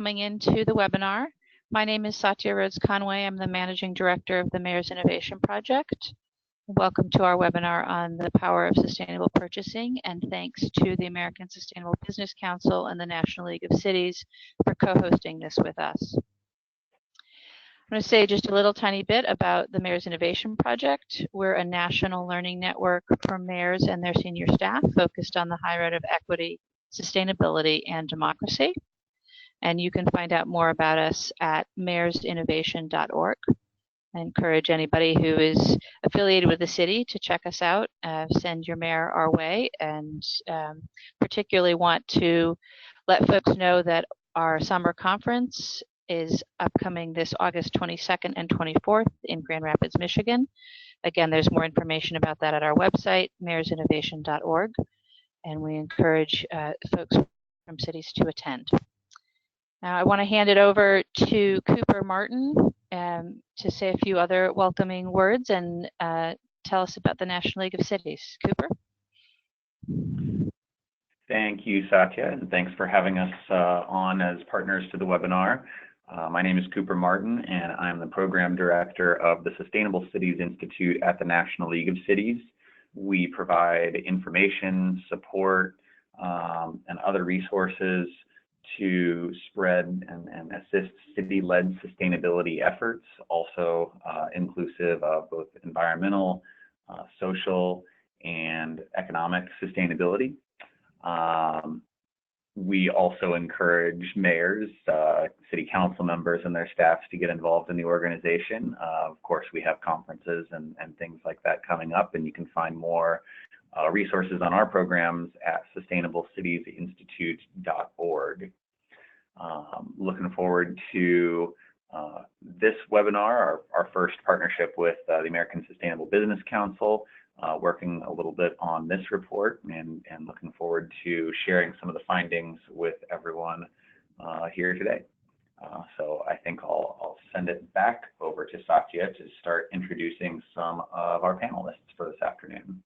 coming into the webinar. My name is Satya Rhodes-Conway. I'm the Managing Director of the Mayor's Innovation Project. Welcome to our webinar on the power of sustainable purchasing, and thanks to the American Sustainable Business Council and the National League of Cities for co-hosting this with us. I'm going to say just a little tiny bit about the Mayor's Innovation Project. We're a national learning network for mayors and their senior staff focused on the high road of equity, sustainability, and democracy. And you can find out more about us at mayorsinnovation.org. I encourage anybody who is affiliated with the city to check us out, send your mayor our way, and particularly want to let folks know that our summer conference is upcoming this August 22nd and 24th in Grand Rapids, Michigan. Again, there's more information about that at our website, mayorsinnovation.org, and we encourage folks from cities to attend. Now, I want to hand it over to Cooper Martin to say a few other welcoming words and tell us about the National League of Cities. Cooper? Thank you, Satya, and thanks for having us on as partners to the webinar. My name is Cooper Martin, and I'm the Program Director of the Sustainable Cities Institute at the National League of Cities. We provide information, support, and other resources to spread and assist city-led sustainability efforts, also inclusive of both environmental, social, and economic sustainability. We also encourage mayors, city council members, and their staffs to get involved in the organization. Of course, we have conferences and things like that coming up, and you can find more resources on our programs at sustainablecitiesinstitute.org. Looking forward to this webinar, our first partnership with the American Sustainable Business Council, working a little bit on this report, and looking forward to sharing some of the findings with everyone here today. So I think I'll send it back over to Satya to start introducing some of our panelists for this afternoon.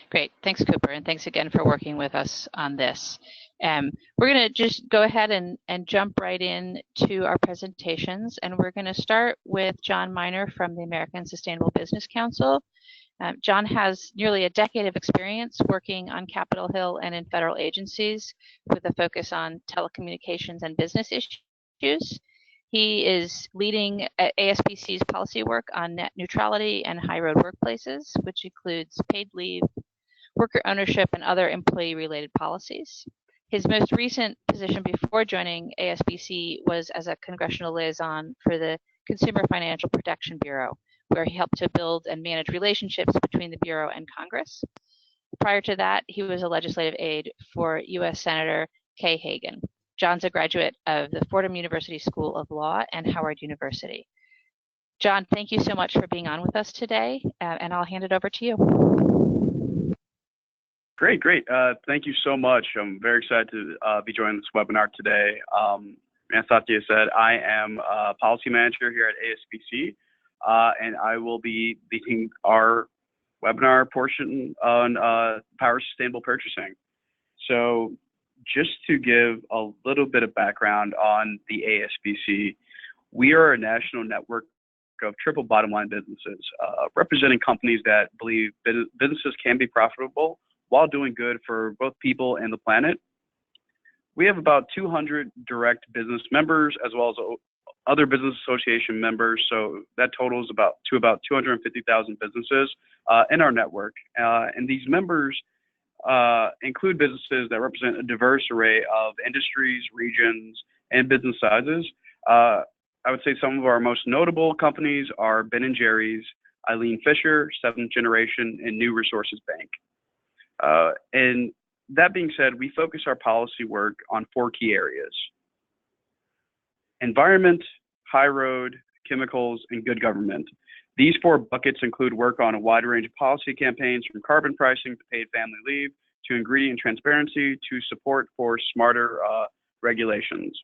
Great, thanks Cooper, and thanks again for working with us on this. We're going to just go ahead and jump right in to our presentations, and we're going to start with John Miner from the American Sustainable Business Council. John has nearly a decade of experience working on Capitol Hill and in federal agencies with a focus on telecommunications and business issues. He is leading ASBC's policy work on net neutrality and high road workplaces, which includes paid leave, worker ownership, and other employee-related policies. His most recent position before joining ASBC was as a congressional liaison for the Consumer Financial Protection Bureau, where he helped to build and manage relationships between the Bureau and Congress. Prior to that, he was a legislative aide for U.S. Senator Kay Hagan. John's a graduate of the Fordham University School of Law and Howard University. John, thank you so much for being on with us today, and I'll hand it over to you. Great. Thank you so much. I'm very excited to be joining this webinar today. As Satya said, I am a policy manager here at ASBC, and I will be leading our webinar portion on power sustainable purchasing. So just to give a little bit of background on the ASBC, we are a national network of triple bottom line businesses, representing companies that believe businesses can be profitable while doing good for both people and the planet. We have about 200 direct business members as well as other business association members, so that totals about 250,000 businesses in our network. And these members include businesses that represent a diverse array of industries, regions, and business sizes. I would say some of our most notable companies are Ben & Jerry's, Eileen Fisher, Seventh Generation, and New Resources Bank. And that being said, we focus our policy work on 4 key areas: environment, high road, chemicals, and good government. These 4 buckets include work on a wide range of policy campaigns, from carbon pricing to paid family leave, to ingredient transparency, to support for smarter regulations.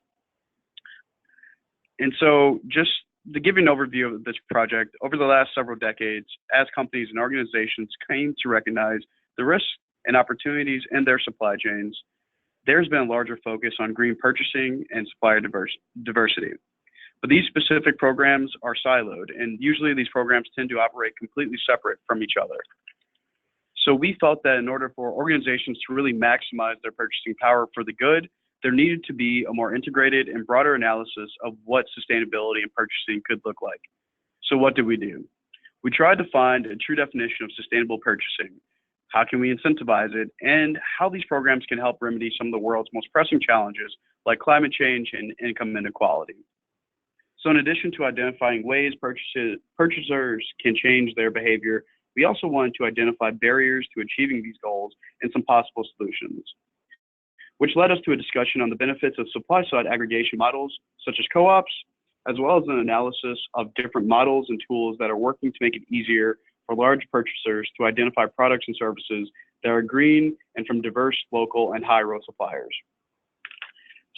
And so just to give you an overview of this project, over the last several decades, as companies and organizations came to recognize the risks and opportunities in their supply chains, there's been a larger focus on green purchasing and supplier diversity. But these specific programs are siloed, and usually these programs tend to operate completely separate from each other. So we felt that in order for organizations to really maximize their purchasing power for the good, there needed to be a more integrated and broader analysis of what sustainability and purchasing could look like. So what did we do? We tried to find a true definition of sustainable purchasing. How can we incentivize it, and how these programs can help remedy some of the world's most pressing challenges like climate change and income inequality. So in addition to identifying ways purchasers can change their behavior, we also wanted to identify barriers to achieving these goals and some possible solutions, which led us to a discussion on the benefits of supply-side aggregation models, such as co-ops, as well as an analysis of different models and tools that are working to make it easier for large purchasers to identify products and services that are green and from diverse local and high-road suppliers.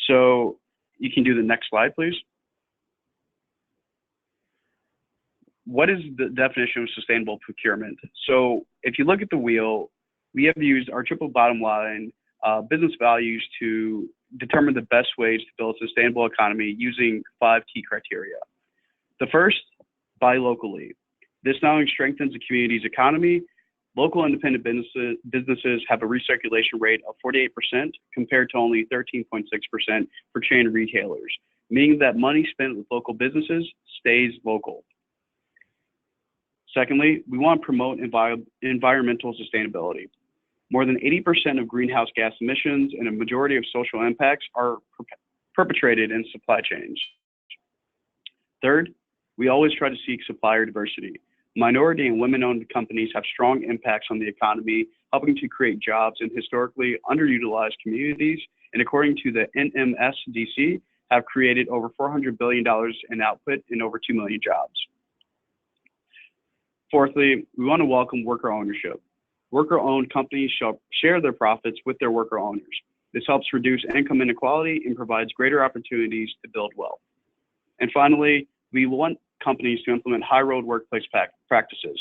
So you can do the next slide, please. What is the definition of sustainable procurement? So if you look at the wheel, we have used our triple bottom line business values to determine the best ways to build a sustainable economy using 5 key criteria. The first, buy locally. This not only strengthens the community's economy, local independent businesses have a recirculation rate of 48% compared to only 13.6% for chain retailers, meaning that money spent with local businesses stays local. Secondly, we want to promote environmental sustainability. More than 80% of greenhouse gas emissions and a majority of social impacts are perpetrated in supply chains. Third, we always try to seek supplier diversity. Minority and women-owned companies have strong impacts on the economy, helping to create jobs in historically underutilized communities, and according to the NMSDC, have created over $400 billion in output and over 2 million jobs. Fourthly, we want to welcome worker ownership. Worker-owned companies shall share their profits with their worker owners. This helps reduce income inequality and provides greater opportunities to build wealth. And finally, we want companies to implement high-road workplace practices.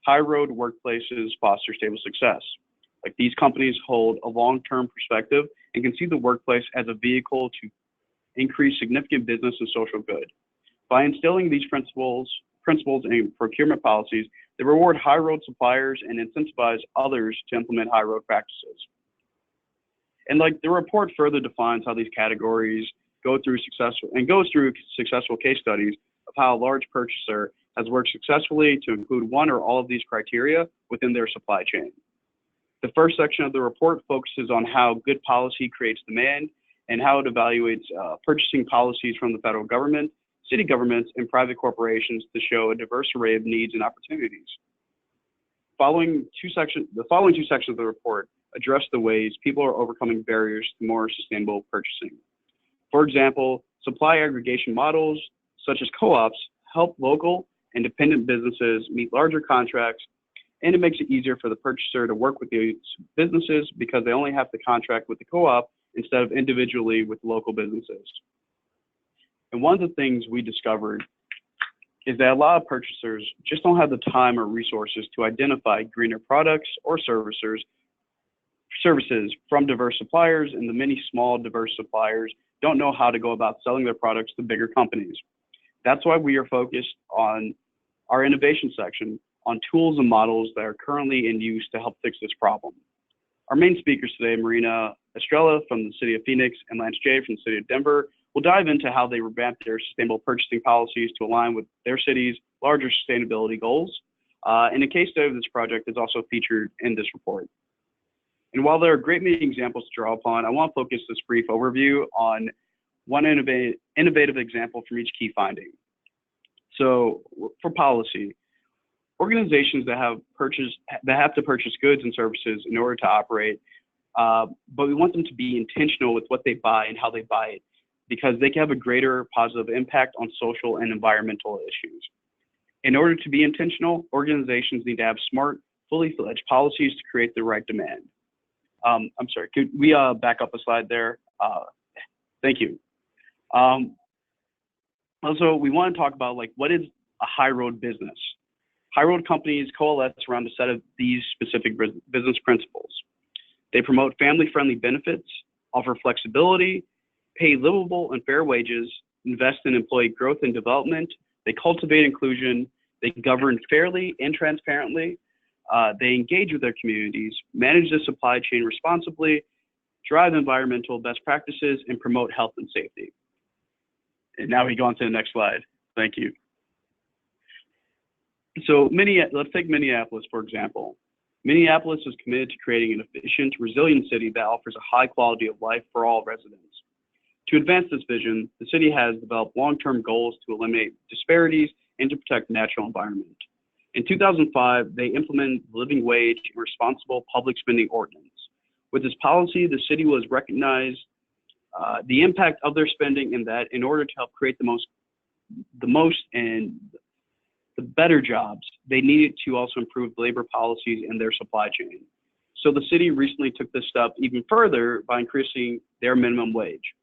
High-road workplaces foster stable success. Like, these companies hold a long-term perspective and can see the workplace as a vehicle to increase significant business and social good. By instilling these principles and procurement policies, they reward high-road suppliers and incentivize others to implement high-road practices. And like, the report further defines how these categories goes through successful case studies of how a large purchaser has worked successfully to include one or all of these criteria within their supply chain. The first section of the report focuses on how good policy creates demand and how it evaluates purchasing policies from the federal government, city governments, and private corporations to show a diverse array of needs and opportunities. The following two sections of the report address the ways people are overcoming barriers to more sustainable purchasing. For example, supply aggregation models, such as co-ops, help local independent businesses meet larger contracts, and it makes it easier for the purchaser to work with these businesses because they only have to contract with the co-op instead of individually with local businesses. And one of the things we discovered is that a lot of purchasers just don't have the time or resources to identify greener products or services from diverse suppliers, and the many small diverse suppliers don't know how to go about selling their products to bigger companies. That's why we are focused on our innovation section on tools and models that are currently in use to help fix this problem. Our main speakers today, Marina, Estrella from the city of Phoenix, and Lance J from the city of Denver, will dive into how they revamped their sustainable purchasing policies to align with their city's larger sustainability goals. And a case study of this project is also featured in this report. And while there are great many examples to draw upon, I want to focus this brief overview on one innovative example from each key finding. So for policy, organizations that have to purchase goods and services in order to operate, but we want them to be intentional with what they buy and how they buy it, because they can have a greater positive impact on social and environmental issues. In order to be intentional, organizations need to have smart, fully fledged policies to create the right demand. I'm sorry, could we back up a slide there? Thank you. Also, we want to talk about, like, what is a high road business? High road companies coalesce around a set of these specific business principles. They promote family-friendly benefits, offer flexibility, pay livable and fair wages, invest in employee growth and development, they cultivate inclusion, they govern fairly and transparently, they engage with their communities, manage the supply chain responsibly, drive environmental best practices, and promote health and safety. And now we go on to the next slide. Thank you. So let's take Minneapolis, for example. Minneapolis is committed to creating an efficient, resilient city that offers a high quality of life for all residents. To advance this vision, the city has developed long-term goals to eliminate disparities and to protect the natural environment. In 2005, they implemented the living wage and responsible public spending ordinance. With this policy, the city was recognized the impact of their spending in that in order to help create the most and the better jobs, they needed to also improve labor policies in their supply chain. So the city recently took this step even further by increasing their minimum wage.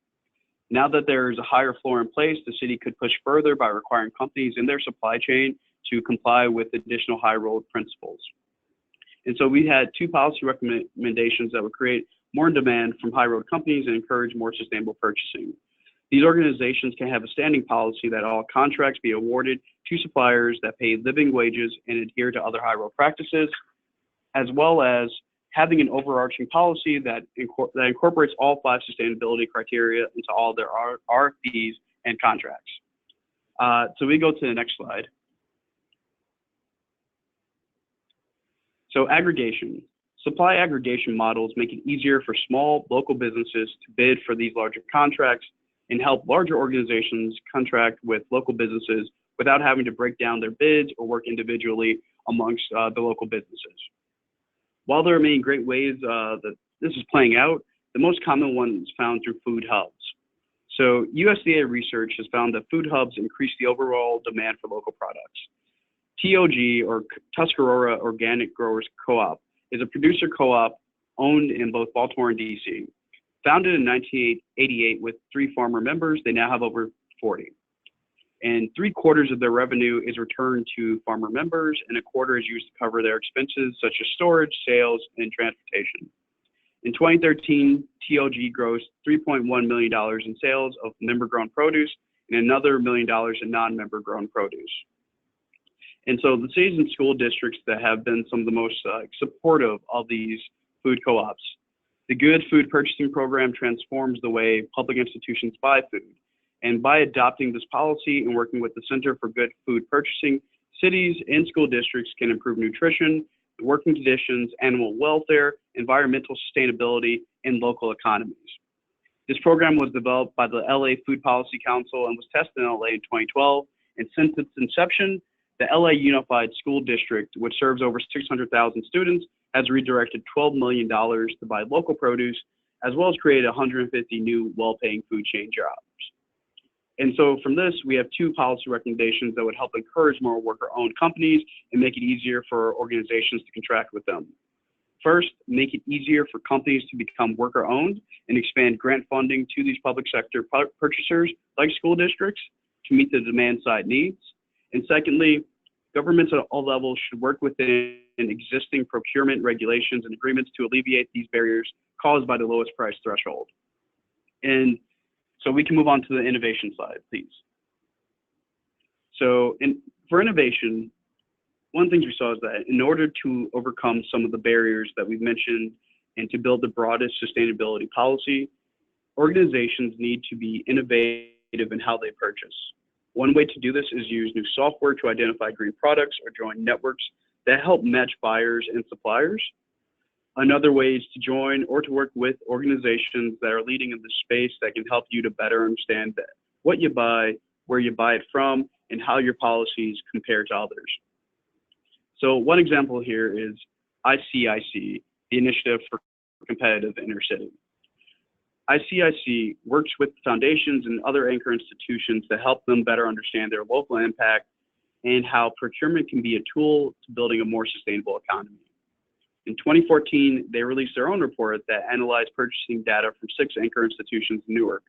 Now that there is a higher floor in place, the city could push further by requiring companies in their supply chain to comply with additional high road principles. And so we had two policy recommendations that would create more demand from high road companies and encourage more sustainable purchasing. These organizations can have a standing policy that all contracts be awarded to suppliers that pay living wages and adhere to other high road practices, as well as having an overarching policy that incorporates all 5 sustainability criteria into all their RFPs and contracts. So we go to the next slide. So aggregation. Supply aggregation models make it easier for small local businesses to bid for these larger contracts and help larger organizations contract with local businesses without having to break down their bids or work individually amongst the local businesses. While there are many great ways that this is playing out, the most common one is found through food hubs. So USDA research has found that food hubs increase the overall demand for local products. TOG, or Tuscarora Organic Growers Co-op, is a producer co-op owned in both Baltimore and DC. Founded in 1988 with 3 farmer members, they now have over 40. And 3/4 of their revenue is returned to farmer members, and 1/4 is used to cover their expenses such as storage, sales, and transportation. In 2013, TOG grossed $3.1 million in sales of member-grown produce and another $1 million in non-member-grown produce. And so the cities and school districts that have been some of the most supportive of these food co-ops. The Good Food Purchasing Program transforms the way public institutions buy food. And by adopting this policy and working with the Center for Good Food Purchasing, cities and school districts can improve nutrition, working conditions, animal welfare, environmental sustainability, and local economies. This program was developed by the LA Food Policy Council and was tested in LA in 2012. And since its inception, the LA Unified School District, which serves over 600,000 students, has redirected $12 million to buy local produce, as well as created 150 new well-paying food chain jobs. And so from this, we have 2 policy recommendations that would help encourage more worker-owned companies and make it easier for organizations to contract with them. First, make it easier for companies to become worker-owned and expand grant funding to these public sector purchasers like school districts to meet the demand-side needs. And secondly, governments at all levels should work within existing procurement regulations and agreements to alleviate these barriers caused by the lowest price threshold. And so we can move on to the innovation slide, please. So for innovation, one of the things we saw is that in order to overcome some of the barriers that we've mentioned and to build the broadest sustainability policy, organizations need to be innovative in how they purchase. One way to do this is use new software to identify green products or join networks that help match buyers and suppliers. Another way is to join or to work with organizations that are leading in the space that can help you to better understand what you buy, where you buy it from, and how your policies compare to others. So one example here is ICIC, the Initiative for Competitive Intercity. ICIC works with foundations and other anchor institutions to help them better understand their local impact and how procurement can be a tool to building a more sustainable economy. In 2014, they released their own report that analyzed purchasing data from 6 anchor institutions in Newark.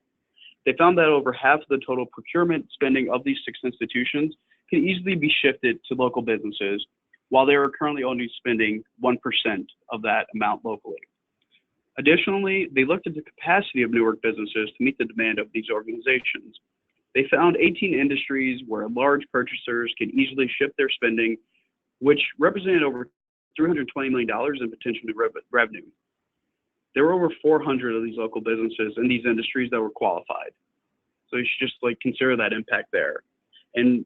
They found that over half of the total procurement spending of these 6 institutions can easily be shifted to local businesses, while they are currently only spending 1% of that amount locally. Additionally, they looked at the capacity of Newark businesses to meet the demand of these organizations. They found 18 industries where large purchasers could easily shift their spending, which represented over $320 million in potential new revenue. There were over 400 of these local businesses in these industries that were qualified. So you should just consider that impact there. And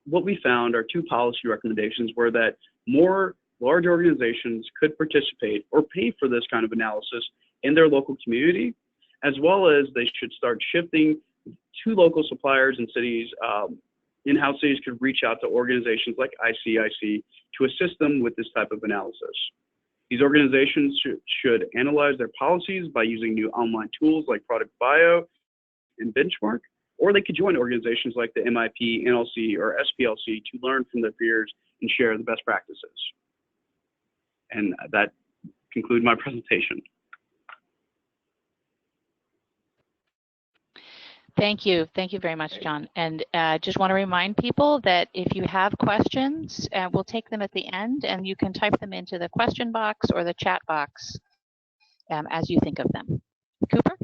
what we found, our two policy recommendations, were that more large organizations could participate or pay for this kind of analysis in their local community, as well as they should start shifting to local suppliers and cities. In-house cities could reach out to organizations like ICIC to assist them with this type of analysis. These organizations should analyze their policies by using new online tools like Product Bio and Benchmark, or they could join organizations like the MIP, NLC, or SPLC to learn from their peers and share the best practices. And that concludes my presentation. Thank you. Thank you very much, John. And just want to remind people that if you have questions, we'll take them at the end, and you can type them into the question box or the chat box as you think of them. Cooper?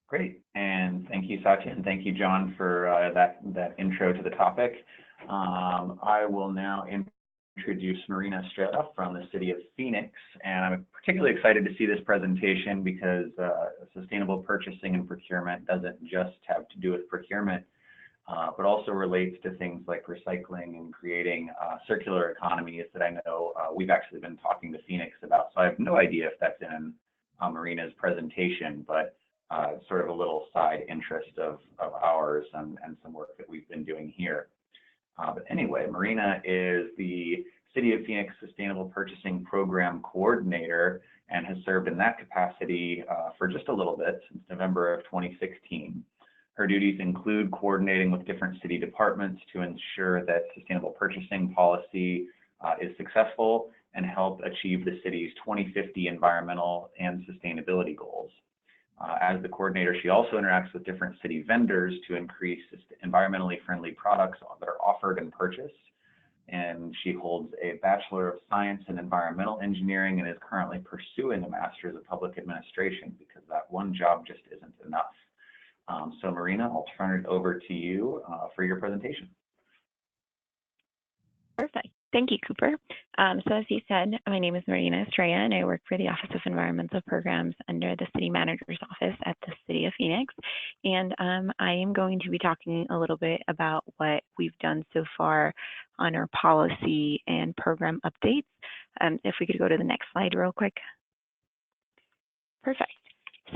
Great, and thank you, Satya, and thank you, John, for that intro to the topic. I will now introduce Marina Estrella from the city of Phoenix, and I'm particularly excited to see this presentation because sustainable purchasing and procurement doesn't just have to do with procurement, but also relates to things like recycling and creating circular economies that I know we've actually been talking to Phoenix about. So I have no idea if that's in Marina's presentation, but sort of a little side interest of ours and some work that we've been doing here. But anyway, Marina is the City of Phoenix Sustainable Purchasing Program Coordinator and has served in that capacity for just a little bit since November of 2016. Her duties include coordinating with different city departments to ensure that sustainable purchasing policy is successful and help achieve the city's 2050 environmental and sustainability goals. As the coordinator, she also interacts with different city vendors to increase environmentally friendly products that are offered and purchased. And she holds a Bachelor of Science in Environmental Engineering and is currently pursuing a Master's of Public Administration because that one job just isn't enough. So Marina, I'll turn it over to you for your presentation. Perfect. Thank you, Cooper. So as you said, my name is Marina Estrella, and I work for the Office of Environmental Programs under the City Manager's Office at the City of Phoenix. And I am going to be talking a little bit about what we've done so far on our policy and program updates. If we could go to the next slide real quick. Perfect.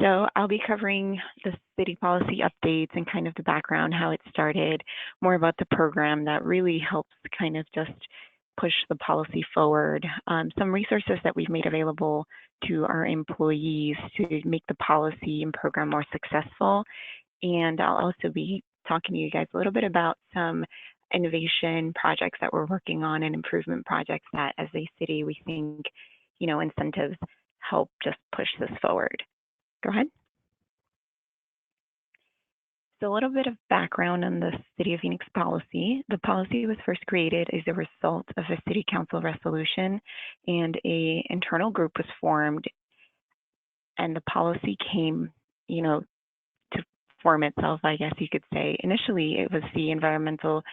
So I'll be covering the city policy updates and kind of the background, how it started, more about the program that really helps kind of just push the policy forward, some resources that we've made available to our employees to make the policy and program more successful. And I'll also be talking to you guys a little bit about some innovation projects that we're working on and improvement projects that as a city, we think, you know, incentives help just push this forward. Go ahead. So a little bit of background on the City of Phoenix policy. The policy was first created as a result of a City Council resolution, and an internal group was formed, and the policy came, you know, to form itself, I guess you could say. Initially, it was the environmentally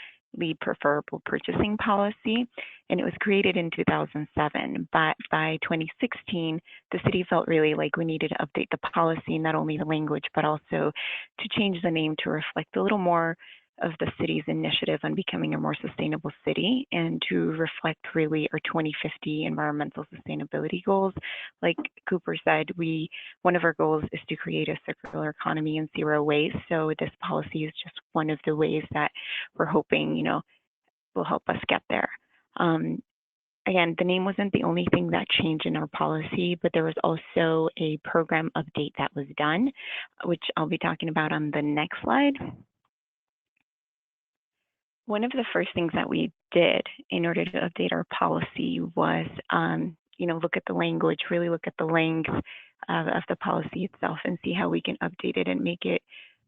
preferable purchasing policy, and it was created in 2007. But by 2016, the city felt really like we needed to update the policy, not only the language, but also to change the name to reflect a little more of the city's initiative on becoming a more sustainable city and to reflect really our 2050 environmental sustainability goals. Like Cooper said, one of our goals is to create a circular economy and zero waste. So this policy is just one of the ways that we're hoping, you know, will help us get there. Again, the name wasn't the only thing that changed in our policy, but there was also a program update that was done, which I'll be talking about on the next slide. One of the first things that we did in order to update our policy was, you know, look at the language, really look at the length of the policy itself and see how we can update it and make it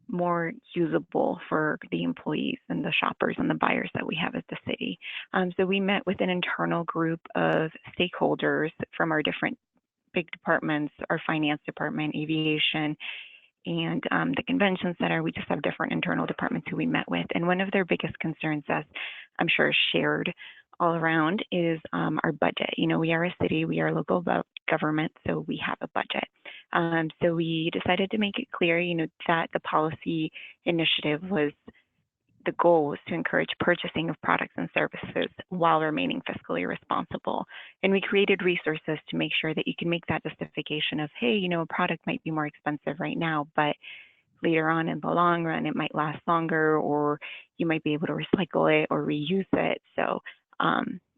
more usable for the employees and the shoppers and the buyers that we have at the city. So we met with an internal group of stakeholders from our different big departments, our finance department, aviation, and the convention center. We just have different internal departments who we met with. And one of their biggest concerns, as I'm sure shared all around, is our budget. You know, we are a city, we are a local government, so we have a budget. So we decided to make it clear, you know, that the policy initiative was, the goal was to encourage purchasing of products and services while remaining fiscally responsible. And we created resources to make sure that you can make that justification of, hey, you know, a product might be more expensive right now, but later on in the long run, it might last longer, or you might be able to recycle it or reuse it. So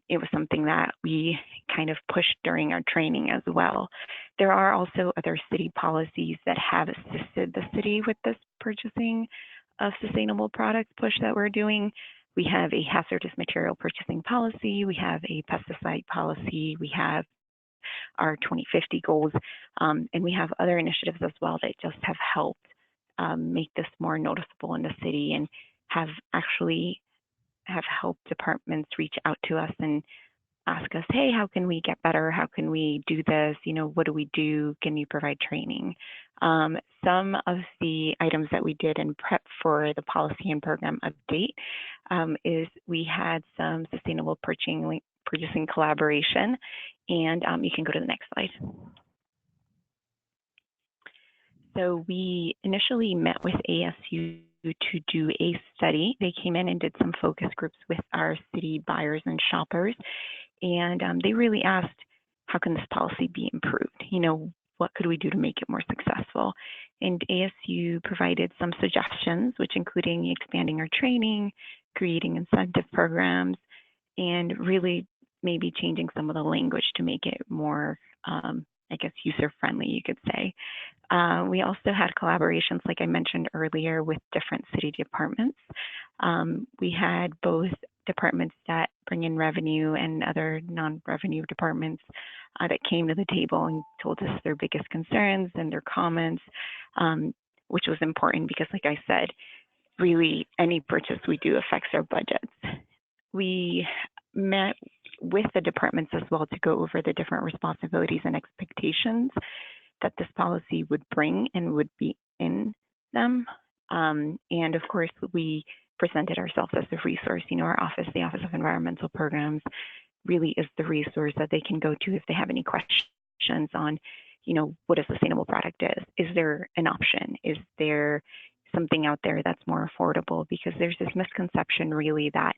it was something that we kind of pushed during our training as well. There are also other city policies that have assisted the city with this purchasing of sustainable products push that we're doing. We have a hazardous material purchasing policy, we have a pesticide policy, we have our 2050 goals, and we have other initiatives as well that just have helped make this more noticeable in the city, and have helped departments reach out to us and ask us, hey, how can we get better? How can we do this? You know, what do we do? Can you provide training? Some of the items that we did in prep for the policy and program update is we had some sustainable purchasing collaboration, and you can go to the next slide. So we initially met with ASU to do a study. They came in and did some focus groups with our city buyers and shoppers, and they really asked, how can this policy be improved? You know, what could we do to make it more successful? And ASU provided some suggestions, which including expanding our training, creating incentive programs, and really maybe changing some of the language to make it more, I guess, user-friendly, you could say. We also had collaborations, like I mentioned earlier, with different city departments. We had both departments that bring in revenue and other non-revenue departments that came to the table and told us their biggest concerns and their comments, which was important because, like I said, really any purchase we do affects our budgets. We met with the departments as well to go over the different responsibilities and expectations that this policy would bring and would be in them. And of course, we presented ourselves as a resource. You know, our office, the Office of Environmental Programs, really is the resource that they can go to if they have any questions on, you know, what a sustainable product is. Is there an option? Is there something out there that's more affordable? Because there's this misconception really that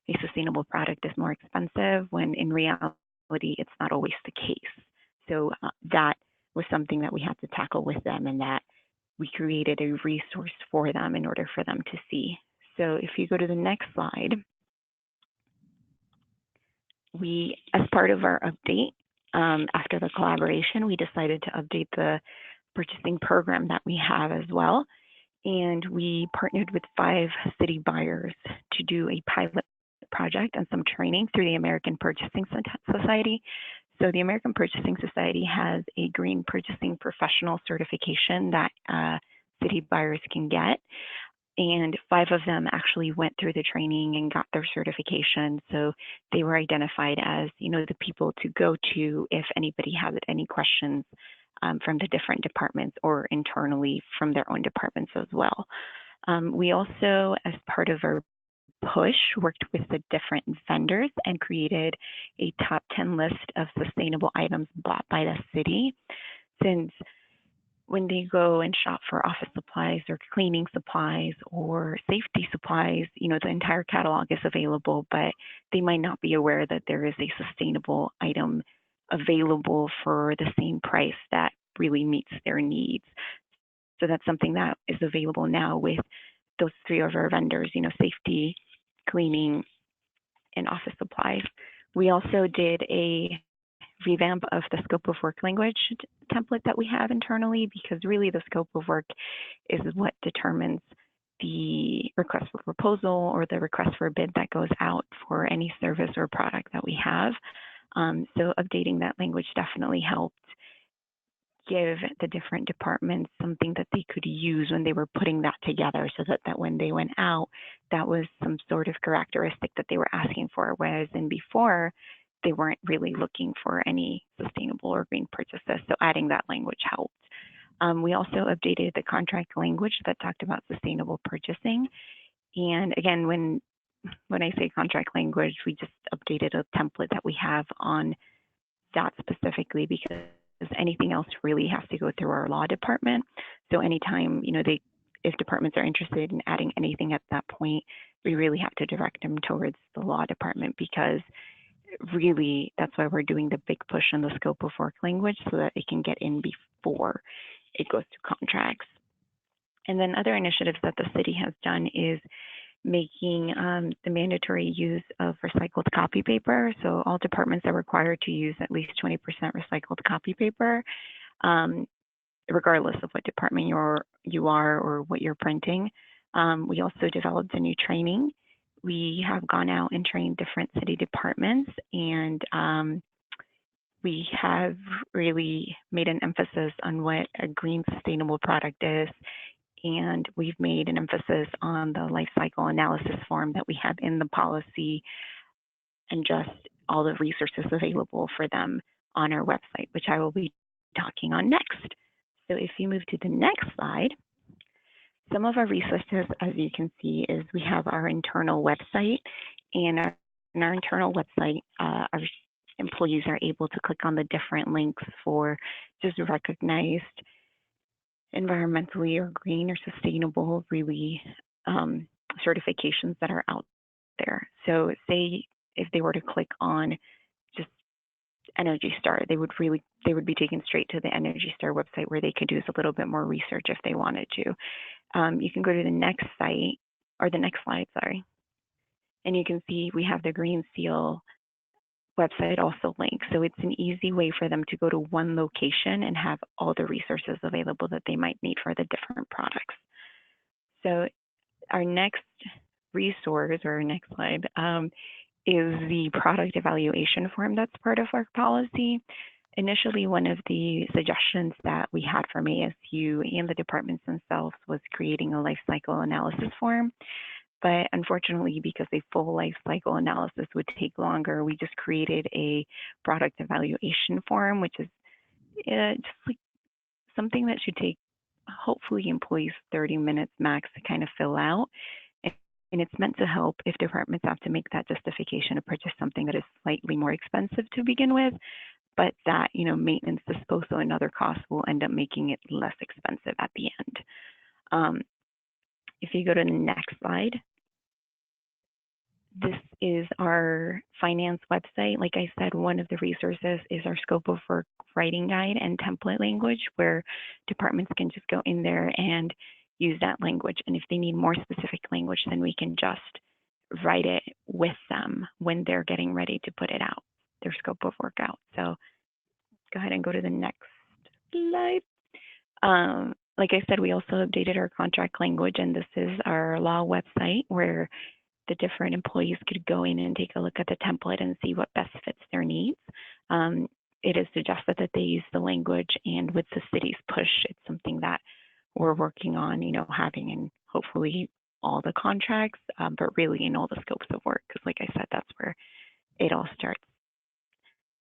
a sustainable product is more expensive, when in reality, it's not always the case. So that was something that we had to tackle with them, and that we created a resource for them in order for them to see. So if you go to the next slide, we, as part of our update, after the collaboration, we decided to update the purchasing program that we have as well. And we partnered with 5 city buyers to do a pilot project and some training through the American Purchasing Society. So the American Purchasing Society has a green purchasing professional certification that city buyers can get. And 5 of them actually went through the training and got their certification. So they were identified as, you know, the people to go to if anybody has any questions from the different departments, or internally from their own departments as well. We also, as part of our push, worked with the different vendors and created a top 10 list of sustainable items bought by the city. Since when they go and shop for office supplies or cleaning supplies or safety supplies, you know, the entire catalog is available, but they might not be aware that there is a sustainable item available for the same price that really meets their needs. So that's something that is available now with those 3 of our vendors, you know, safety, cleaning, and office supplies. We also did a revamp of the scope of work language template that we have internally, because really the scope of work is what determines the request for proposal or the request for a bid that goes out for any service or product that we have. So updating that language definitely helped give the different departments something that they could use when they were putting that together, so that when they went out, that was some sort of characteristic that they were asking for. Whereas in before, they weren't really looking for any sustainable or green purchases. So adding that language helped. We also updated the contract language that talked about sustainable purchasing. And again, when I say contract language, we just updated a template that we have on that specifically, because anything else really has to go through our law department. So anytime, if departments are interested in adding anything at that point, we really have to direct them towards the law department, because really that's why we're doing the big push on the scope of work language, so that it can get in before it goes to contracts. And then other initiatives that the city has done is making the mandatory use of recycled copy paper. So all departments are required to use at least 20% recycled copy paper, regardless of what department you are or what you're printing. We also developed a new training. We have gone out and trained different city departments, and we have really made an emphasis on what a green sustainable product is. And we've made an emphasis on the life cycle analysis form that we have in the policy, and just all the resources available for them on our website, which I will be talking on next. So if you move to the next slide, some of our resources, as you can see, is we have our internal website, and in our internal website, our employees are able to click on the different links for just recognized environmentally or green or sustainable really certifications that are out there. So say if they were to click on just Energy Star, they would be taken straight to the Energy Star website, where they could do a little bit more research if they wanted to. You can go to the next site, or the next slide, sorry. And you can see we have the Green Seal website also linked. So it's an easy way for them to go to one location and have all the resources available that they might need for the different products. So our next resource, or our next slide, is the product evaluation form that's part of our policy. Initially, one of the suggestions that we had from ASU and the departments themselves was creating a life cycle analysis form. But unfortunately, because a full life cycle analysis would take longer, we just created a product evaluation form, which is just like something that should take hopefully employees 30 minutes max to kind of fill out. And it's meant to help if departments have to make that justification to purchase something that is slightly more expensive to begin with, but that, maintenance, disposal, and other costs will end up making it less expensive at the end. If you go to the next slide, this is our finance website. Like I said, one of the resources is our scope of work writing guide and template language, where departments can just go in there and use that language. And if they need more specific language, then we can just write it with them when they're getting ready to put it out, their scope of work out. So go ahead and go to the next slide. Like I said, we also updated our contract language, and this is our law website, where the different employees could go in and take a look at the template and see what best fits their needs. It is suggested that they use the language, and with the city's push, it's something that we're working on, having in hopefully all the contracts, but really in all the scopes of work, because like I said, that's where it all starts.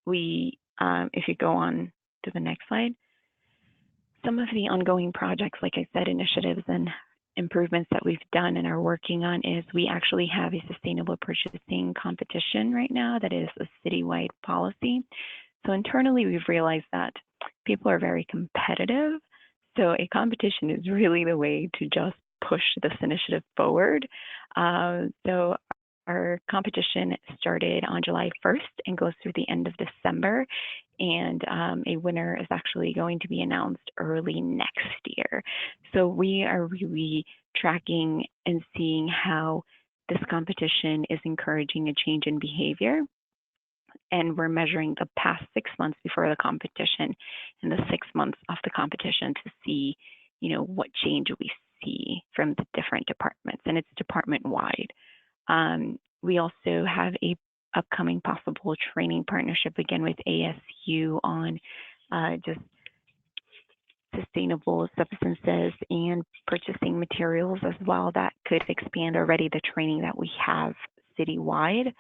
If you go on to the next slide, some of the ongoing projects, like I said, initiatives and improvements that we've done and are working on is we actually have a sustainable purchasing competition right now that is a citywide policy. So internally, we've realized that people are very competitive. So a competition is really the way to just push this initiative forward. So our competition started on July 1st and goes through the end of December. And a winner is actually going to be announced early next year. So we are really tracking and seeing how this competition is encouraging a change in behavior. And we're measuring the past 6 months before the competition and the 6 months of the competition to see, what change we see from the different departments, and it's department-wide. We also have a upcoming possible training partnership again with ASU on just sustainable substances and purchasing materials as well, that could expand already the training that we have citywide.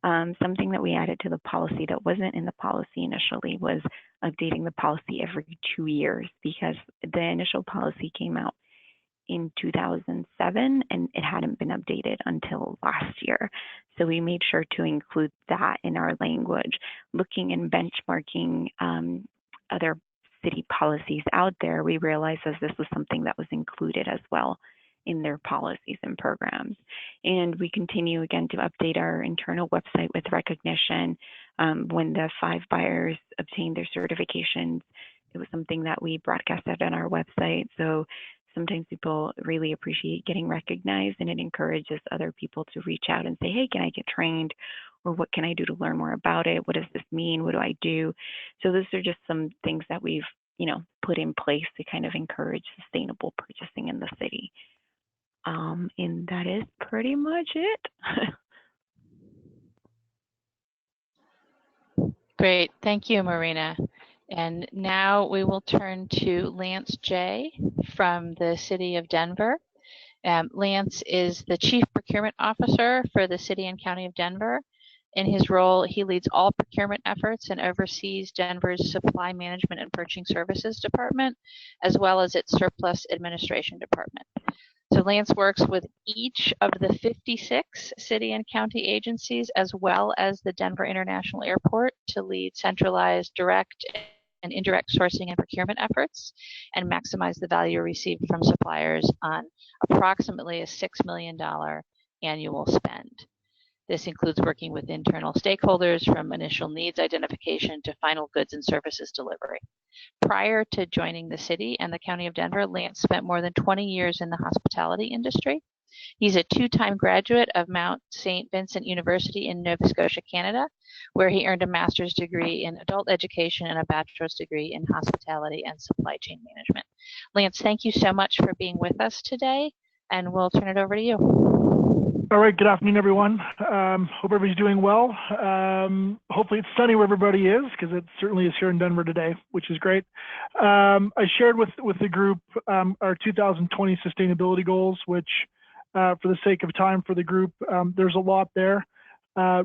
Something that we added to the policy that wasn't in the policy initially was updating the policy every 2 years, because the initial policy came out in 2007 and it hadn't been updated until last year. So we made sure to include that in our language. Looking and benchmarking other city policies out there, we realized as this was something that was included as well in their policies and programs. And we continue again to update our internal website with recognition. When the 5 buyers obtained their certifications, it was something that we broadcasted on our website. So sometimes people really appreciate getting recognized, and it encourages other people to reach out and say, hey, can I get trained? Or what can I do to learn more about it? What does this mean? What do I do? So those are just some things that we've, put in place to kind of encourage sustainable purchasing in the city. And that is pretty much it. Great, thank you, Marina. And now we will turn to Lance J. from the City of Denver. Lance is the Chief Procurement Officer for the City and County of Denver. In his role, he leads all procurement efforts and oversees Denver's Supply Management and Purchasing Services Department, as well as its Surplus Administration Department. So Lance works with each of the 56 city and county agencies, as well as the Denver International Airport, to lead centralized direct and indirect sourcing and procurement efforts and maximize the value received from suppliers on approximately a $6 million annual spend. This includes working with internal stakeholders from initial needs identification to final goods and services delivery. Prior to joining the city and the County of Denver, Lance spent more than 20 years in the hospitality industry. He's a 2-time graduate of Mount St. Vincent University in Nova Scotia, Canada, where he earned a master's degree in adult education and a bachelor's degree in hospitality and supply chain management. Lance, thank you so much for being with us today, and we'll turn it over to you. All right, good afternoon, everyone. Hope everybody's doing well. Hopefully it's sunny where everybody is, because it certainly is here in Denver today, which is great. I shared with the group our 2020 sustainability goals, which for the sake of time for the group, there's a lot there.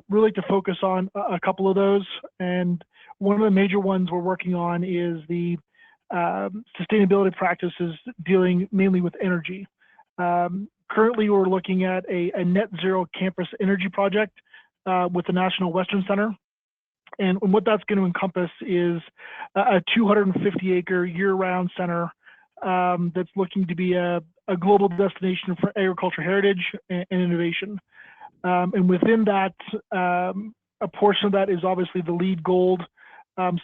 Really to focus on a couple of those. And one of the major ones we're working on is the sustainability practices dealing mainly with energy. Currently, we're looking at a net zero campus energy project with the National Western Center. And what that's going to encompass is a 250-acre year-round center that's looking to be a global destination for agriculture heritage and innovation. And within that, a portion of that is obviously the LEED Gold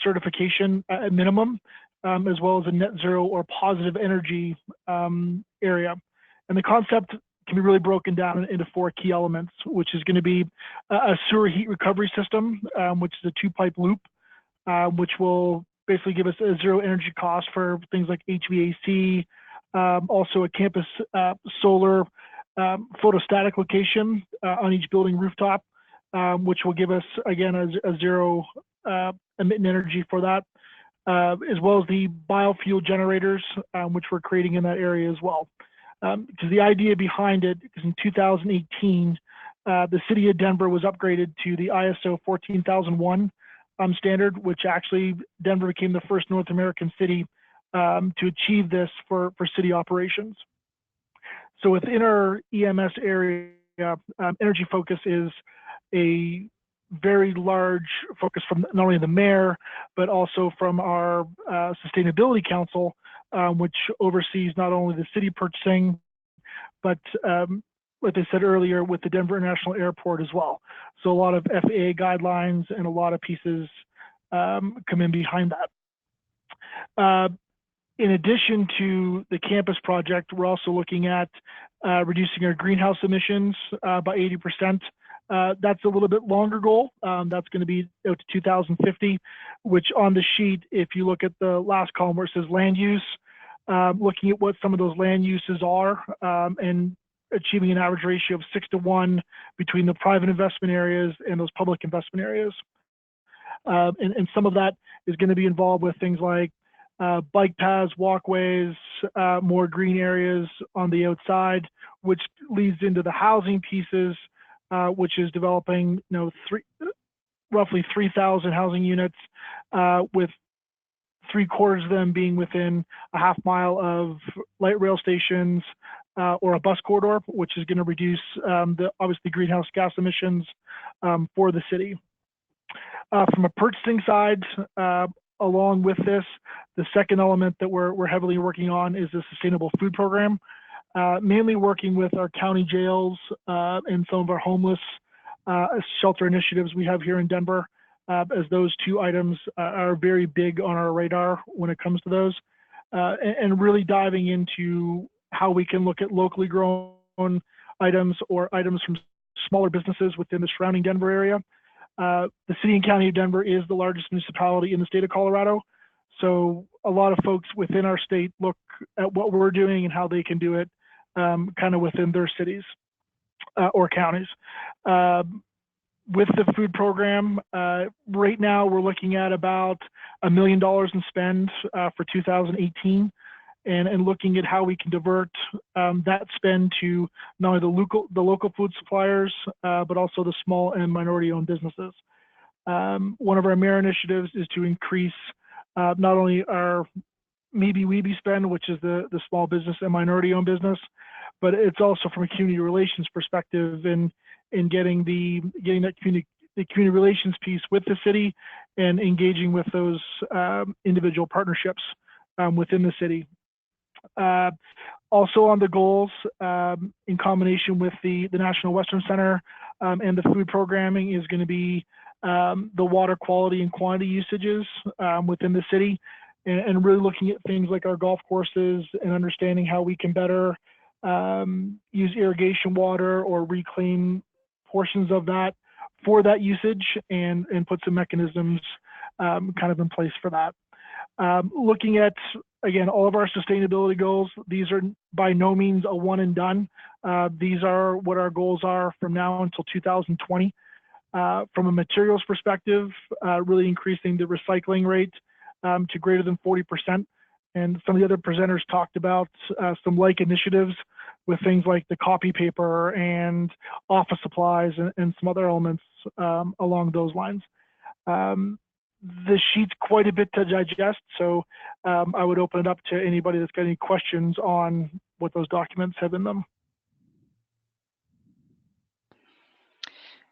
certification at minimum, as well as a net zero or positive energy area. And the concept can be really broken down into 4 key elements, which is going to be a sewer heat recovery system, which is a 2-pipe loop, which will basically give us a zero energy cost for things like HVAC, also a campus solar photostatic location on each building rooftop, which will give us, again, a zero emitting energy for that, as well as the biofuel generators, which we're creating in that area as well. Because the idea behind it is in 2018, the city of Denver was upgraded to the ISO 14001 standard, which actually Denver became the first North American city to achieve this for city operations. So within our EMS area, energy focus is a very large focus from not only the mayor, but also from our Sustainability Council, which oversees not only the city purchasing, but like I said earlier, with the Denver International Airport as well. So a lot of FAA guidelines and a lot of pieces come in behind that. In addition to the campus project, we're also looking at reducing our greenhouse emissions by 80%. That's a little bit longer goal. That's going to be out to 2050, which on the sheet, if you look at the last column where it says land use, looking at what some of those land uses are and achieving an average ratio of 6:1 between the private investment areas and those public investment areas. And some of that is going to be involved with things like bike paths, walkways, more green areas on the outside, which leads into the housing pieces, which is developing, roughly 3,000 housing units, with 3/4 of them being within a half-mile of light rail stations or a bus corridor, which is going to reduce obviously greenhouse gas emissions for the city. From a purchasing side, along with this, the second element that we're heavily working on is the sustainable food program, mainly working with our county jails and some of our homeless shelter initiatives we have here in Denver, as those two items are very big on our radar when it comes to those, and really diving into how we can look at locally grown items or items from smaller businesses within the surrounding Denver area. The city and county of Denver is the largest municipality in the state of Colorado. So a lot of folks within our state look at what we're doing and how they can do it kind of within their cities or counties. With the food program, right now we're looking at about $1 million in spend for 2018, and looking at how we can divert that spend to not only the local food suppliers, but also the small and minority-owned businesses. One of our mayor initiatives is to increase not only our Maybe Weeby spend, which is the small business and minority-owned business, but it's also from a community relations perspective in getting that community relations piece with the city and engaging with those individual partnerships within the city. Also on the goals, in combination with the National Western Center and the food programming, is going to be the water quality and quantity usages within the city, and really looking at things like our golf courses and understanding how we can better use irrigation water or reclaim portions of that for that usage, and put some mechanisms kind of in place for that. Looking at, again, all of our sustainability goals, these are by no means a one and done. These are what our goals are from now until 2020. From a materials perspective, really increasing the recycling rate to greater than 40%. And some of the other presenters talked about some like initiatives with things like the copy paper and office supplies and some other elements along those lines. The sheet's quite a bit to digest, so I would open it up to anybody that's got any questions on what those documents have in them.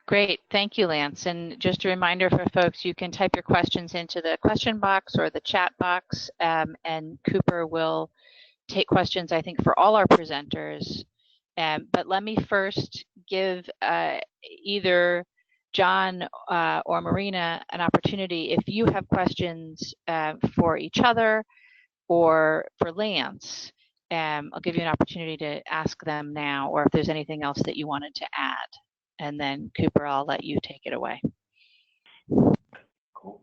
Great, thank you, Lance. And just a reminder for folks, you can type your questions into the question box or the chat box, and Cooper will take questions, I think, for all our presenters. But let me first give either John or Marina an opportunity. If you have questions for each other or for Lance, I'll give you an opportunity to ask them now, or if there's anything else that you wanted to add. And then Cooper, I'll let you take it away. Cool.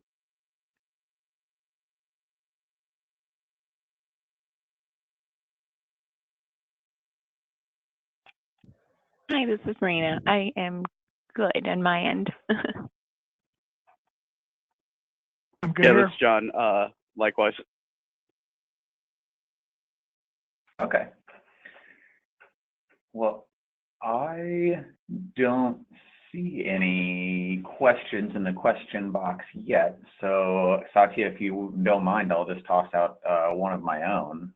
Hi, this is Marina. I am good on my end. I'm good. Yeah, that's John. Likewise. Okay. Well, I don't see any questions in the question box yet. So Satya, if you don't mind, I'll just toss out one of my own.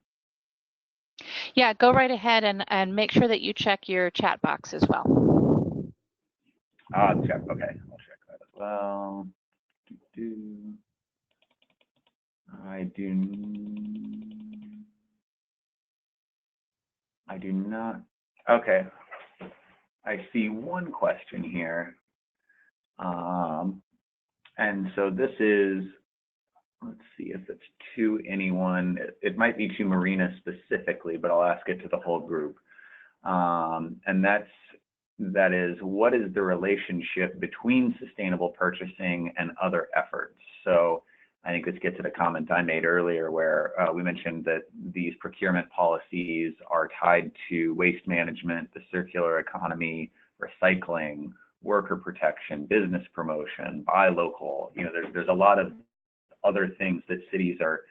Yeah, go right ahead and make sure that you check your chat box as well. Check. Okay, I'll check that as well. I do not. Okay. I see one question here. And so this is, let's see if it's to anyone. It might be to Marina specifically, but I'll ask it to the whole group. And that is, what is the relationship between sustainable purchasing and other efforts? So I think this gets to the comment I made earlier, where we mentioned that these procurement policies are tied to waste management, the circular economy, recycling, worker protection, business promotion, buy local. You know, there's a lot of other things that cities are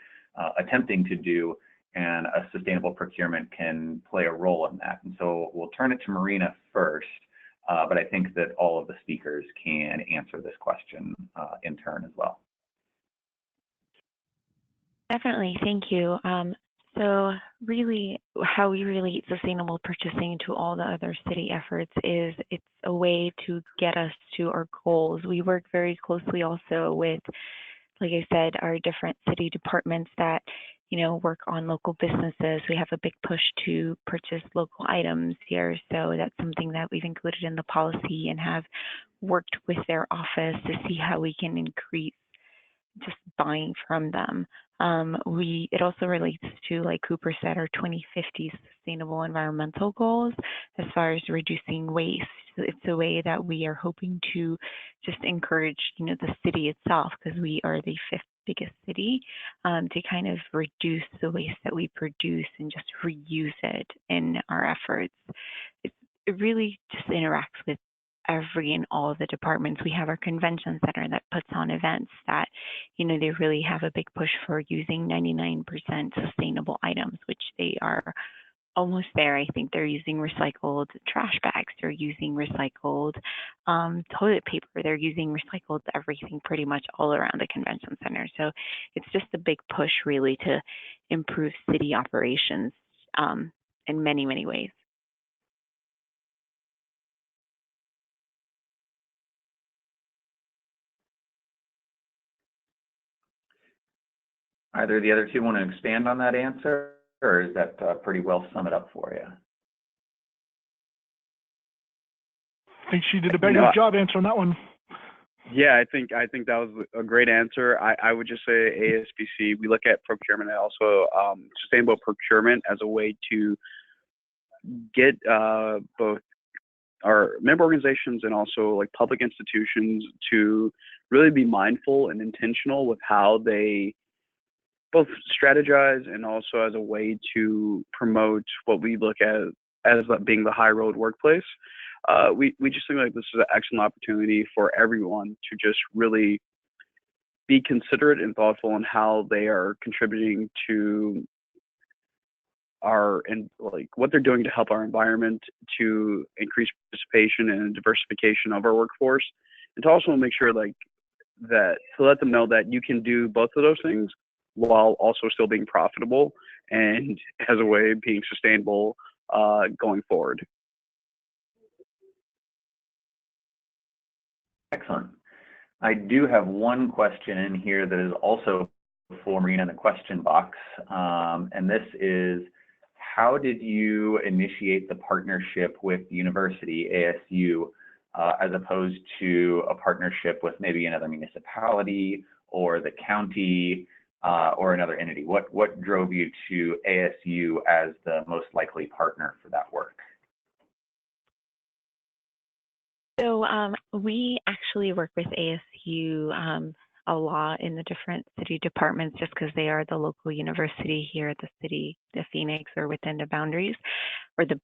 attempting to do, and a sustainable procurement can play a role in that. And so we'll turn it to Marina first. but I think that all of the speakers can answer this question in turn as well. Definitely, thank you. So really, how we relate sustainable purchasing to all the other city efforts is it's a way to get us to our goals. We work very closely also with, like I said, our different city departments that, work on local businesses. We have a big push to purchase local items here. So that's something that we've included in the policy and have worked with their office to see how we can increase just buying from them. It also relates to, like Cooper said, our 2050 sustainable environmental goals as far as reducing waste. So it's a way that we are hoping to just encourage, the city itself, because we are the fifth biggest city, to kind of reduce the waste that we produce and just reuse it in our efforts. It really just interacts with every and all of the departments. We have our convention center that puts on events that, they really have a big push for using 99% sustainable items, which they are almost there. I think they're using recycled trash bags. They're using recycled toilet paper. They're using recycled everything pretty much all around the convention center. So it's just a big push really to improve city operations in many, many ways. Either of the other two want to expand on that answer, or is that pretty well sum it up for you? I think she did a better job answering that one. Yeah, I think that was a great answer. I would just say ASBC, we look at procurement and also sustainable procurement as a way to get both our member organizations and also like public institutions to really be mindful and intentional with how they both strategize and also as a way to promote what we look at as being the high road workplace. We just think like this is an excellent opportunity for everyone to just really be considerate and thoughtful in how they are contributing to and like what they're doing to help our environment, to increase participation and diversification of our workforce, and to also make sure like that to let them know that you can do both of those things while also still being profitable and as a way of being sustainable going forward. Excellent. I do have one question in here that is also for Marina in the question box, and this is, how did you initiate the partnership with the university, ASU, as opposed to a partnership with maybe another municipality or the county or another entity? What drove you to ASU as the most likely partner for that work? So we actually work with ASU a lot in the different city departments just because they are the local university here at the city of Phoenix or within the boundaries, or the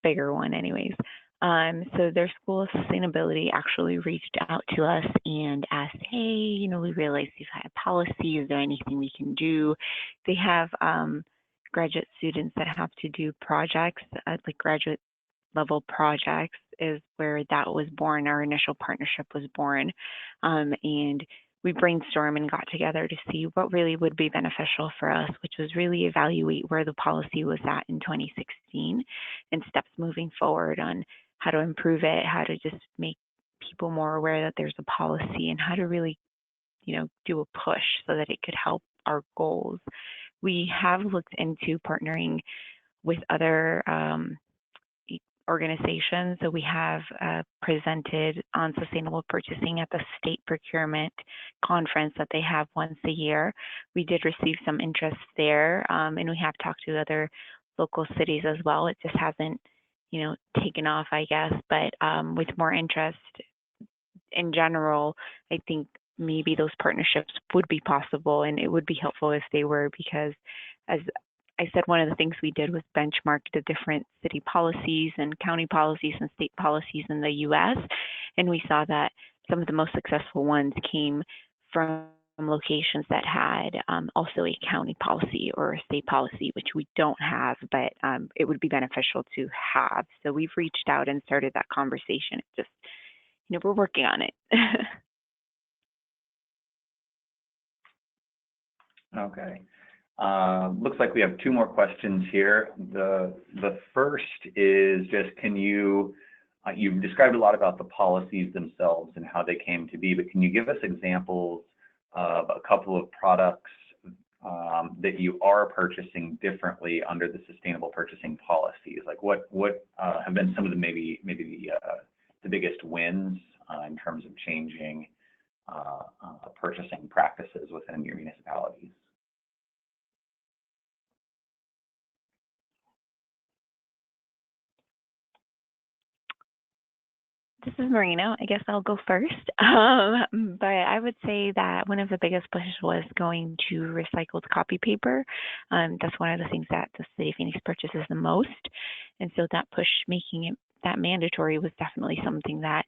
bigger one anyways. So their School of Sustainability actually reached out to us and asked, hey, we realize you've had a policy. Is there anything we can do? They have graduate students that have to do projects, like graduate level projects is where that was born. Our initial partnership was born. And we brainstormed and got together to see what really would be beneficial for us, which was really evaluate where the policy was at in 2016 and steps moving forward on how to improve it, how to just make people more aware that there's a policy, and how to really, do a push so that it could help our goals. We have looked into partnering with other organizations. So we have presented on sustainable purchasing at the state procurement conference that they have once a year. We did receive some interest there, and we have talked to other local cities as well. It just hasn't, taken off, I guess, but with more interest in general, I think maybe those partnerships would be possible, and it would be helpful if they were, because as I said, one of the things we did was benchmark the different city policies and county policies and state policies in the US. And we saw that some of the most successful ones came from locations that had also a county policy or a state policy, which we don't have, but it would be beneficial to have. So we've reached out and started that conversation. It's just, we're working on it. Okay. Looks like we have two more questions here. The first is just, can you, you've described a lot about the policies themselves and how they came to be, but can you give us examples of a couple of products that you are purchasing differently under the sustainable purchasing policies? Like what have been some of the maybe the biggest wins in terms of changing purchasing practices within your municipalities? This is Marina. I guess I'll go first. But I would say that one of the biggest pushes was going to recycled copy paper. That's one of the things that the city of Phoenix purchases the most. And so that push, making it that mandatory, was definitely something that,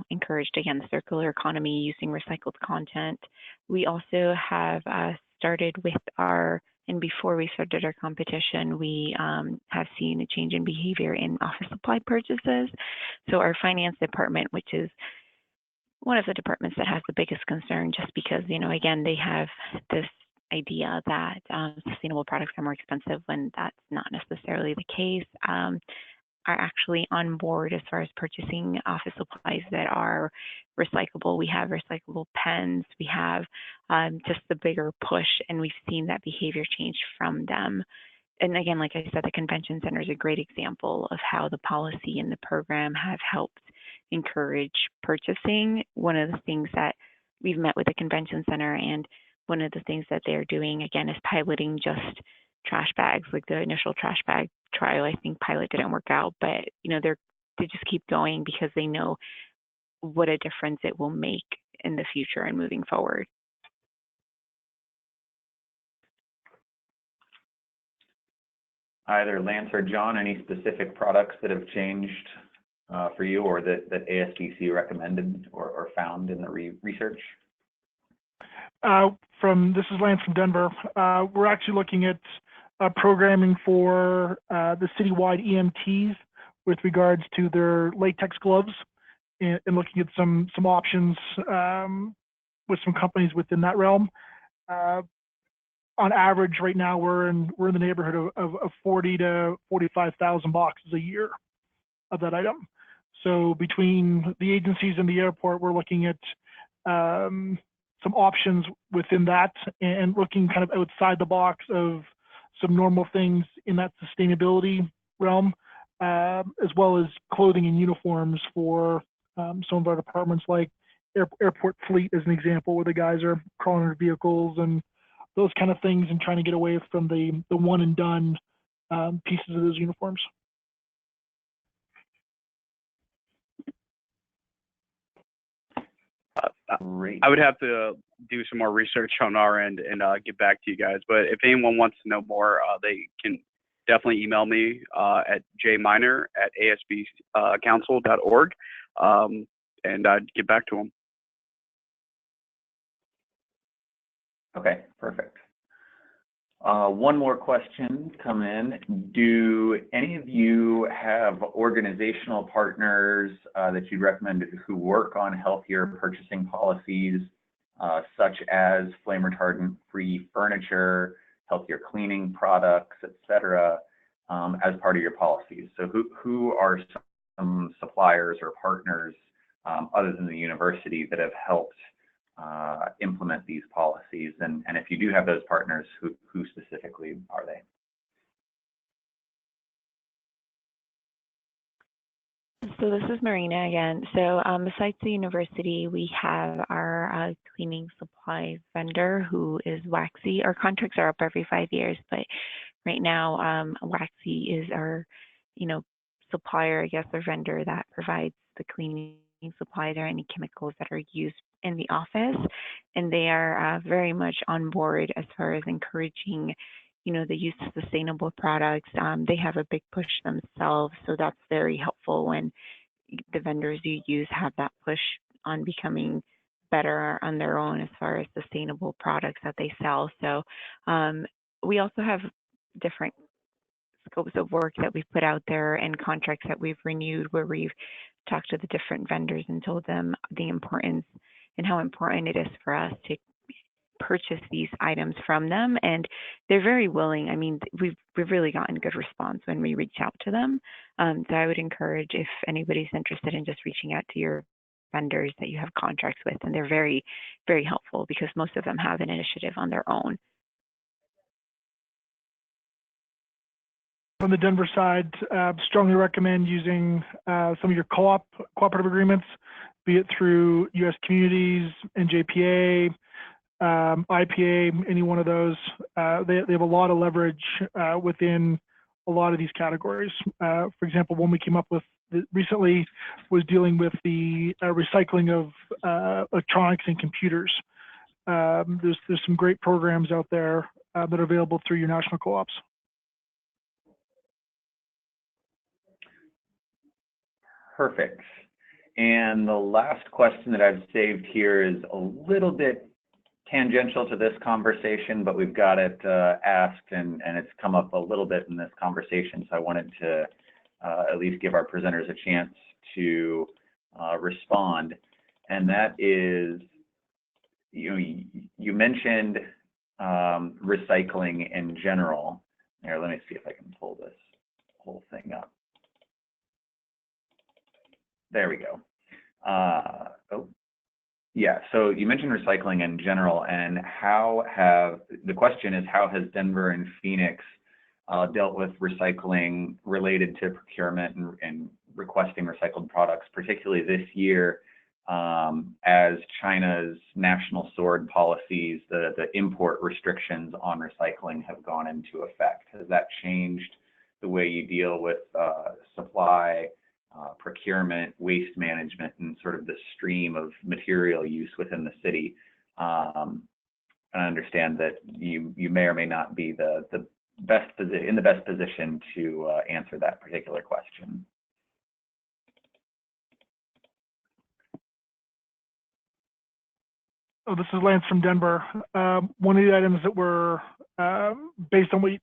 encouraged, again, the circular economy using recycled content. We also have started with and before we started our competition, we have seen a change in behavior in office supply purchases. So our finance department, which is one of the departments that has the biggest concern, just because, again, they have this idea that sustainable products are more expensive when that's not necessarily the case, are actually on board as far as purchasing office supplies that are recyclable. We have recyclable pens, we have just the bigger push, and we've seen that behavior change from them. And again, like I said, the convention center is a great example of how the policy and the program have helped encourage purchasing. One of the things that we've met with the convention center, and one of the things that they're doing, again, is piloting just trash bags. Like the initial trash bag trial, I think pilot didn't work out, but they just keep going because they know what a difference it will make in the future and moving forward. Either Lance or John, any specific products that have changed for you, or that ASBC recommended or found in the research? This is Lance from Denver. We're actually looking at programming for the citywide EMTs with regards to their latex gloves, and looking at some options with some companies within that realm. On average, right now we're in the neighborhood of 40 to 45,000 boxes a year of that item. So between the agencies and the airport, we're looking at some options within that, and looking kind of outside the box of some normal things in that sustainability realm, as well as clothing and uniforms for some of our departments, like airport fleet as an example, where the guys are crawling their vehicles and those kind of things, and trying to get away from the one and done pieces of those uniforms. I would have to do some more research on our end and get back to you guys. But if anyone wants to know more, they can definitely email me at jminer@asbcouncil.org, and I'd get back to them. Okay, perfect. One more question come in. Do any of you have organizational partners that you'd recommend who work on healthier purchasing policies, such as flame retardant free furniture, healthier cleaning products, etc., as part of your policies? So who are some suppliers or partners other than the university that have helped implement these policies, and if you do have those partners, who specifically are they? So this is Marina again. So besides the university, we have our cleaning supplies vendor, who is Waxy. Our contracts are up every 5 years, but right now Waxy is our supplier, I guess, or vendor that provides the cleaning supplies or any chemicals that are used in the office, and they are very much on board as far as encouraging the use of sustainable products. They have a big push themselves, so that's very helpful when the vendors you use have that push on becoming better on their own as far as sustainable products that they sell. So we also have different scopes of work that we've put out there and contracts that we've renewed where we've talked to the different vendors and told them the importance and how important it is for us to purchase these items from them, and they're very willing. I mean, we've really gotten good response when we reach out to them. So I would encourage, if anybody's interested in just reaching out to your vendors that you have contracts with, and they're very, very helpful because most of them have an initiative on their own. From the Denver side, strongly recommend using some of your cooperative agreements, be it through U.S. Communities, NJPA, IPA, any one of those. They have a lot of leverage within a lot of these categories. For example, one we came up with recently was dealing with the recycling of electronics and computers. There's some great programs out there that are available through your national co-ops. Perfect. And the last question that I've saved here is a little bit tangential to this conversation, but we've got it asked and it's come up a little bit in this conversation. So I wanted to at least give our presenters a chance to respond. And that is, you mentioned recycling in general. Here, let me see if I can pull this whole thing up. There we go. Yeah, so you mentioned recycling in general, and the question is, how has Denver and Phoenix dealt with recycling related to procurement and requesting recycled products, particularly this year as China's national sword policies, the import restrictions on recycling have gone into effect? Has that changed the way you deal with supply, procurement, waste management, and sort of the stream of material use within the city? I understand that you may or may not be in the best position to answer that particular question. Oh, this is Lance from Denver. One of the items that were based on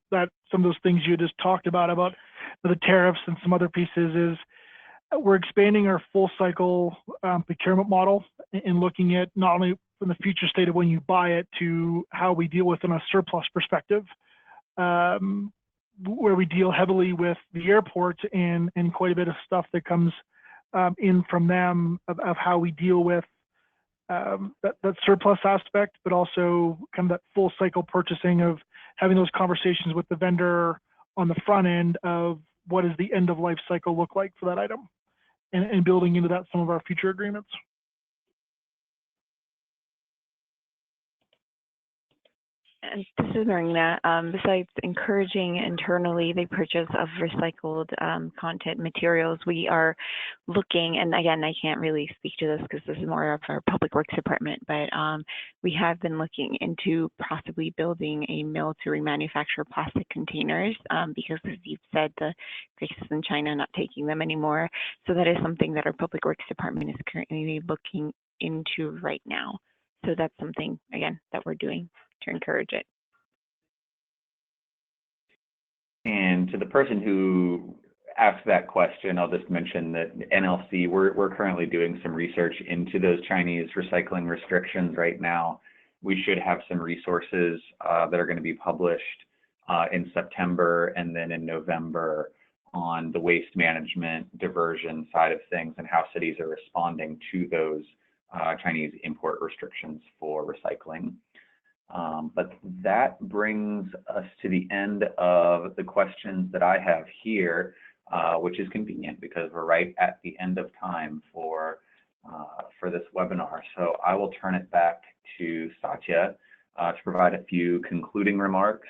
some of those things you just talked about the tariffs and some other pieces, is we're expanding our full cycle procurement model and looking at not only from the future state of when you buy it to how we deal with it on a surplus perspective, where we deal heavily with the airport and quite a bit of stuff that comes in from them of how we deal with that surplus aspect, but also kind of that full cycle purchasing of having those conversations with the vendor on the front end of what does the end of life cycle look like for that item, and building into that some of our future agreements. And this is Marina. Besides encouraging internally the purchase of recycled content materials, we are looking, and again, I can't really speak to this because this is more of our public works department, but we have been looking into possibly building a mill to remanufacture plastic containers because, as you've said, the cases in China are not taking them anymore. So that is something that our public works department is currently looking into right now. So that's something, again, that we're doing to encourage it. And to the person who asked that question, I'll just mention that NLC, we're currently doing some research into those Chinese recycling restrictions right now. We should have some resources that are going to be published in September and then in November on the waste management diversion side of things and how cities are responding to those Chinese import restrictions for recycling. But that brings us to the end of the questions that I have here, which is convenient because we're right at the end of time for this webinar. So I will turn it back to Satya to provide a few concluding remarks.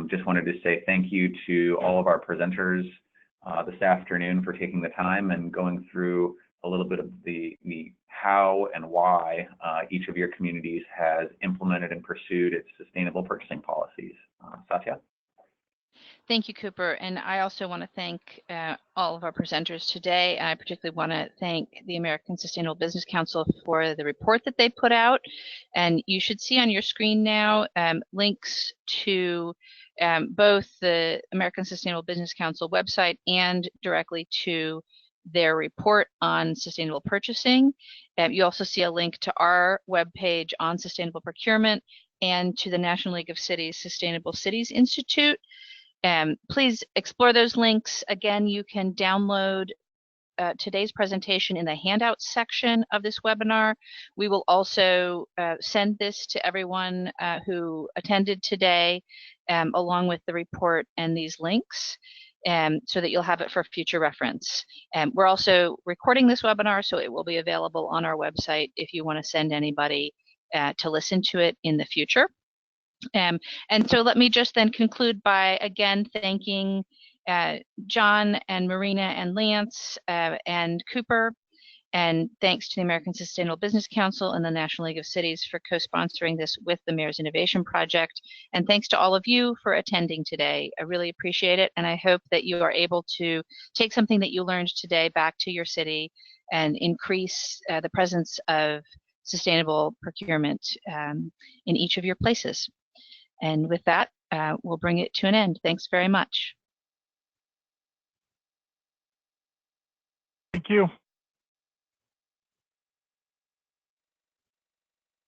Just wanted to say thank you to all of our presenters this afternoon for taking the time and going through a little bit of the how and why each of your communities has implemented and pursued its sustainable purchasing policies. Satya? Thank you, Cooper. And I also want to thank all of our presenters today. And I particularly want to thank the American Sustainable Business Council for the report that they put out. And you should see on your screen now links to both the American Sustainable Business Council website and directly to their report on sustainable purchasing. You also see a link to our webpage on sustainable procurement and to the National League of Cities Sustainable Cities Institute. Please explore those links. Again, you can download today's presentation in the handouts section of this webinar. We will also send this to everyone who attended today, along with the report and these links, so that you'll have it for future reference. We're also recording this webinar, so it will be available on our website if you want to send anybody to listen to it in the future. And so let me just then conclude by again thanking John and Marina and Lance and Cooper, and thanks to the American Sustainable Business Council and the National League of Cities for co-sponsoring this with the Mayor's Innovation Project. And thanks to all of you for attending today. I really appreciate it, and I hope that you are able to take something that you learned today back to your city and increase the presence of sustainable procurement in each of your places. And with that, we'll bring it to an end. Thanks very much. Thank you.